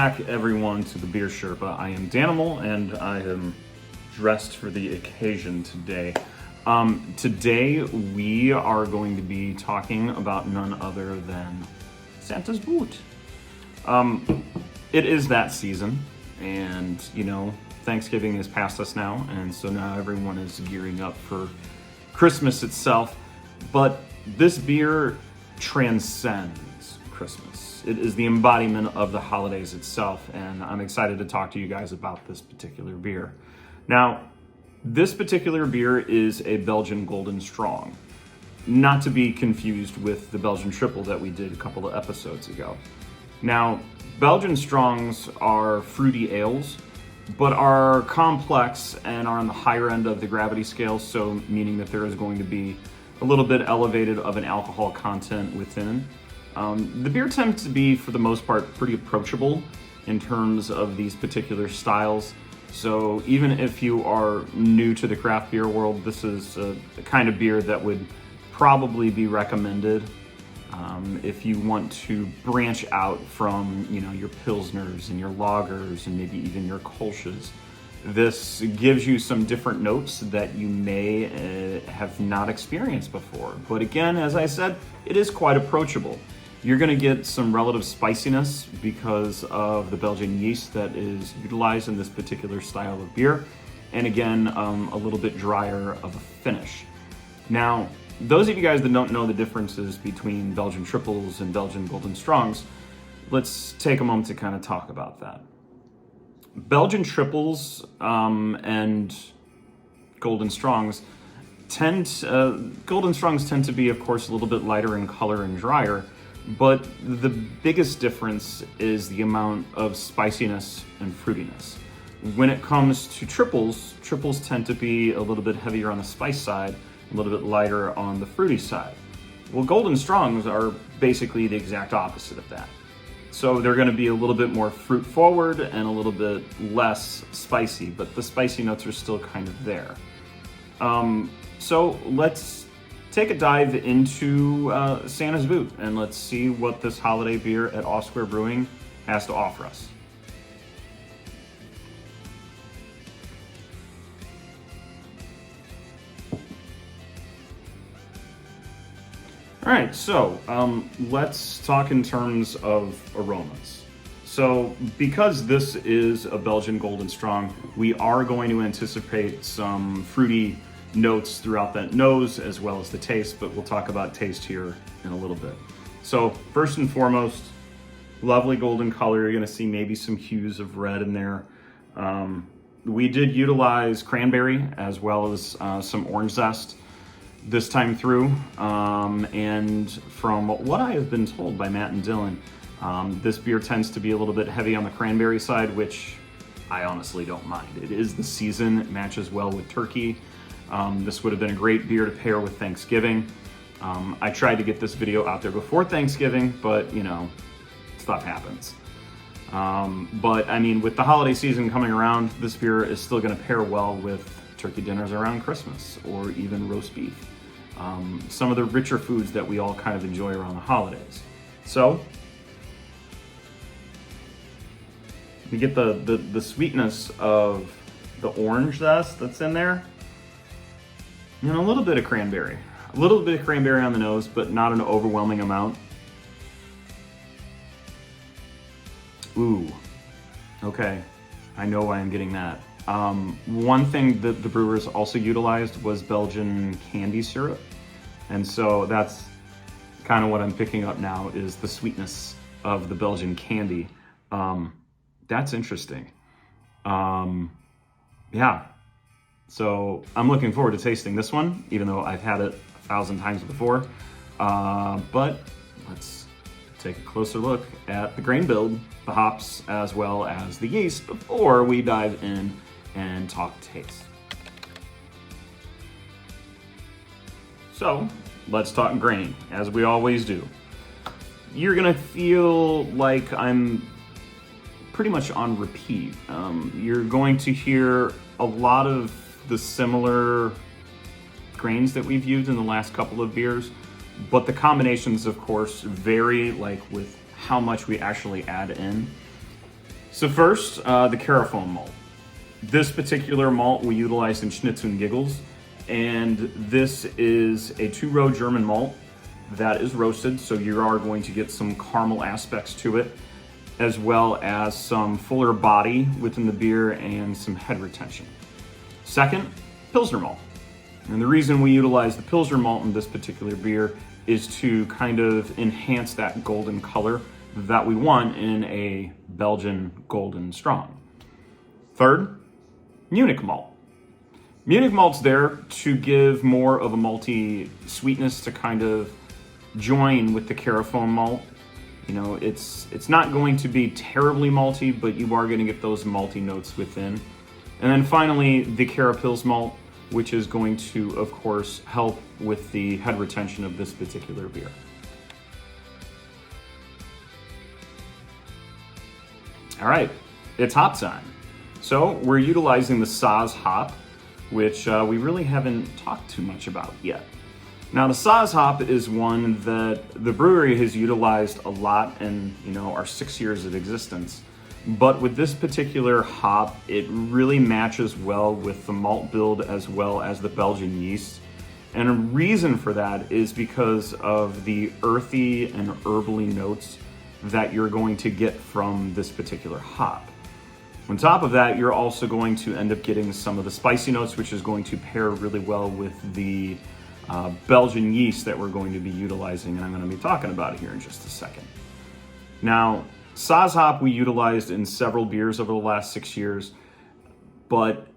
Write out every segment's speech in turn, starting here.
back, everyone, to the Beer Sherpa. I am Danimal, and I am dressed for the occasion today. Today, we are going to be talking about none other than Santa's Boot. It is that season, and, you know, Thanksgiving is past us now, and so now everyone is gearing up for Christmas itself. But this beer transcends Christmas. It is the embodiment of the holidays itself, and I'm excited to talk to you guys about this particular beer. Now, this particular beer is a Belgian Golden Strong, not to be confused with the Belgian Triple that we did a couple of episodes ago. Now, Belgian Strongs are fruity ales, but are complex and are on the higher end of the gravity scale, so meaning that there is going to be a little bit elevated of an alcohol content within. The beer tends to be, for the most part, pretty approachable in terms of these particular styles. So even if you are new to the craft beer world, this is the kind of beer that would probably be recommended if you want to branch out from, you know, your Pilsners and your lagers and maybe even your Kolsches. This gives you some different notes that you may have not experienced before. But again, as I said, it is quite approachable. You're going to get some relative spiciness because of the Belgian yeast that is utilized in this particular style of beer. And again, a little bit drier of a finish. Now, those of you guys that don't know the differences between Belgian Triples and Belgian Golden Strongs, let's take a moment to kind of talk about that. Belgian Triples and Golden Strongs tend to be, of course, a little bit lighter in color and drier. But the biggest difference is the amount of spiciness and fruitiness. When it comes to triples tend to be a little bit heavier on the spice side, a little bit lighter on the fruity side. Well, Golden Strongs are basically the exact opposite of that. So they're going to be a little bit more fruit forward and a little bit less spicy, but the spicy notes are still kind of there. So let's take a dive into Santa's Boot, and let's see what this holiday beer at Square Brewing has to offer us. All right, so let's talk in terms of aromas. So because this is a Belgian Golden Strong, we are going to anticipate some fruity notes throughout that nose as well as the taste, but we'll talk about taste here in a little bit. So first and foremost, lovely golden color. You're gonna see maybe some hues of red in there. We did utilize cranberry as well as some orange zest this time through. And from what I have been told by Matt and Dylan, this beer tends to be a little bit heavy on the cranberry side, which I honestly don't mind. It is the season, it matches well with turkey. This would have been a great beer to pair with Thanksgiving. I tried to get this video out there before Thanksgiving, but you know, stuff happens. But I mean, with the holiday season coming around, this beer is still going to pair well with turkey dinners around Christmas or even roast beef. Some of the richer foods that we all kind of enjoy around the holidays. So you get the sweetness of the orange zest that's in there. And a little bit of cranberry. A little bit of cranberry on the nose, but not an overwhelming amount. Ooh, okay. I know why I'm getting that. One thing that the brewers also utilized was Belgian candy syrup. And so that's kind of what I'm picking up now, is the sweetness of the Belgian candy. That's interesting. Yeah. So I'm looking forward to tasting this one, even though I've had it 1,000 times before. But let's take a closer look at the grain build, the hops, as well as the yeast before we dive in and talk taste. So let's talk grain, as we always do. You're gonna feel like I'm pretty much on repeat. You're going to hear a lot of the similar grains that we've used in the last couple of beers, but the combinations, of course, vary, like with how much we actually add in. So first, the Carafoam malt. This particular malt we utilized in Schnitz und Giggles, and this is a 2-row German malt that is roasted, so you are going to get some caramel aspects to it, as well as some fuller body within the beer and some head retention. Second, Pilsner malt. And the reason we utilize the Pilsner malt in this particular beer is to kind of enhance that golden color that we want in a Belgian Golden Strong. Third, Munich malt. Munich malt's there to give more of a malty sweetness to kind of join with the Carafoam malt. You know, it's not going to be terribly malty, but you are going to get those malty notes within. And then finally, the Carapils malt, which is going to, of course, help with the head retention of this particular beer. All right, it's hop time. So we're utilizing the Saaz hop, which we really haven't talked too much about yet. Now the Saaz hop is one that the brewery has utilized a lot in, our 6 years of existence. But with this particular hop, it really matches well with the malt build as well as the Belgian yeast. And a reason for that is because of the earthy and herbally notes that you're going to get from this particular hop. On top of that, you're also going to end up getting some of the spicy notes, which is going to pair really well with the Belgian yeast that we're going to be utilizing, and I'm going to be talking about it here in just a second. Now, Saaz hop we utilized in several beers over the last 6 years, but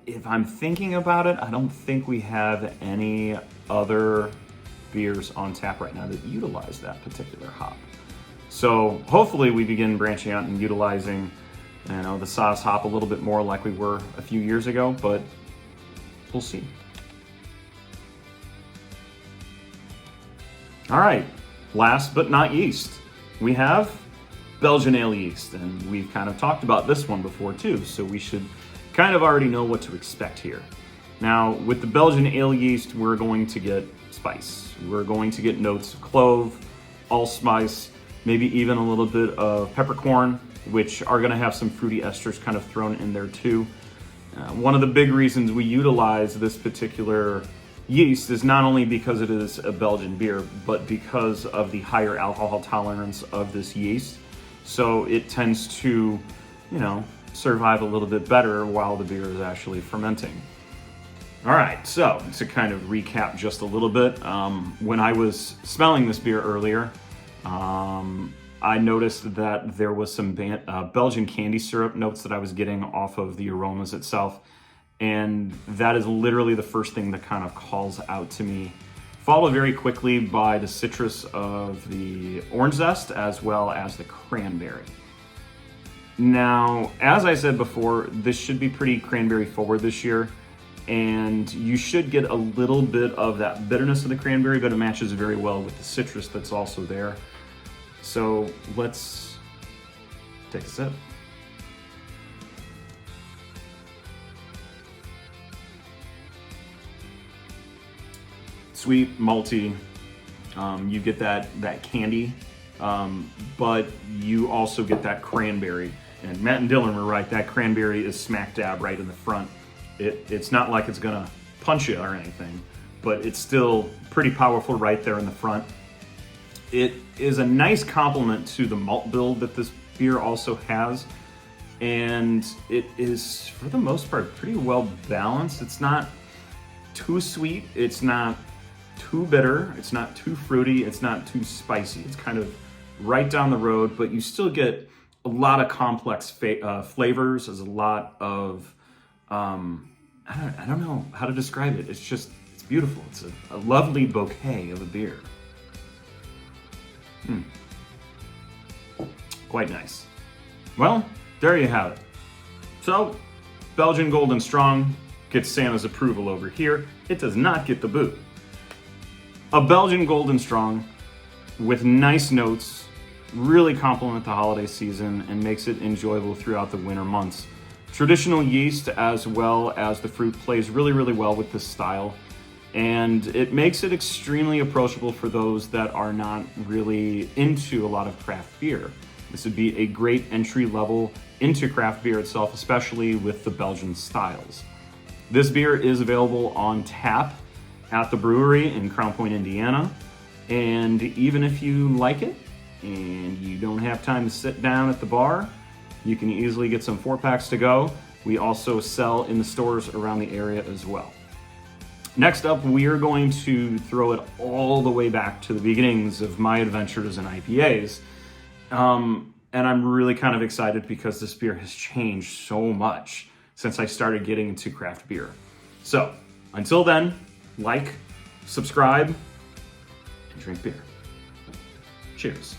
if I'm thinking about it, I don't think we have any other beers on tap right now that utilize that particular hop. So hopefully we begin branching out and utilizing the Saaz hop a little bit more like we were a few years ago, but we'll see. All right, last but not least, we have Belgian ale yeast, and we've kind of talked about this one before too, so we should kind of already know what to expect here. Now, with the Belgian ale yeast, we're going to get spice. We're going to get notes of clove, allspice, maybe even a little bit of peppercorn, which are going to have some fruity esters kind of thrown in there too. One of the big reasons we utilize this particular yeast is not only because it is a Belgian beer, but because of the higher alcohol tolerance of this yeast. So it tends to, survive a little bit better while the beer is actually fermenting. All right, so to kind of recap just a little bit, when I was smelling this beer earlier, I noticed that there was some Belgian candy syrup notes that I was getting off of the aromas itself. And that is literally the first thing that kind of calls out to me. Followed very quickly by the citrus of the orange zest as well as the cranberry. Now, as I said before, this should be pretty cranberry forward this year. And you should get a little bit of that bitterness of the cranberry, but it matches very well with the citrus that's also there. So let's take a sip. Sweet, malty, you get that candy, but you also get that cranberry. And Matt and Dylan were right, that cranberry is smack dab right in the front. It's not like it's gonna punch you or anything, but it's still pretty powerful right there in the front. It is a nice complement to the malt build that this beer also has, and it is, for the most part, pretty well balanced. It's not too sweet, it's not too bitter, it's not too fruity, it's not too spicy. It's kind of right down the road, but you still get a lot of complex flavors. There's a lot of, I don't know how to describe it. It's beautiful. It's a lovely bouquet of a beer. Quite nice. Well, there you have it. So, Belgian Golden Strong gets Santa's approval over here. It does not get the boot. A Belgian Golden Strong with nice notes, really complement the holiday season and makes it enjoyable throughout the winter months. Traditional yeast as well as the fruit plays really, really well with this style. And it makes it extremely approachable for those that are not really into a lot of craft beer. This would be a great entry level into craft beer itself, especially with the Belgian styles. This beer is available on tap at the brewery in Crown Point, Indiana. And even if you like it and you don't have time to sit down at the bar, you can easily get some 4-packs to go. We also sell in the stores around the area as well. Next up, we are going to throw it all the way back to the beginnings of my adventures in IPAs. And I'm really kind of excited because this beer has changed so much since I started getting into craft beer. So until then, like, subscribe, and drink beer. Cheers.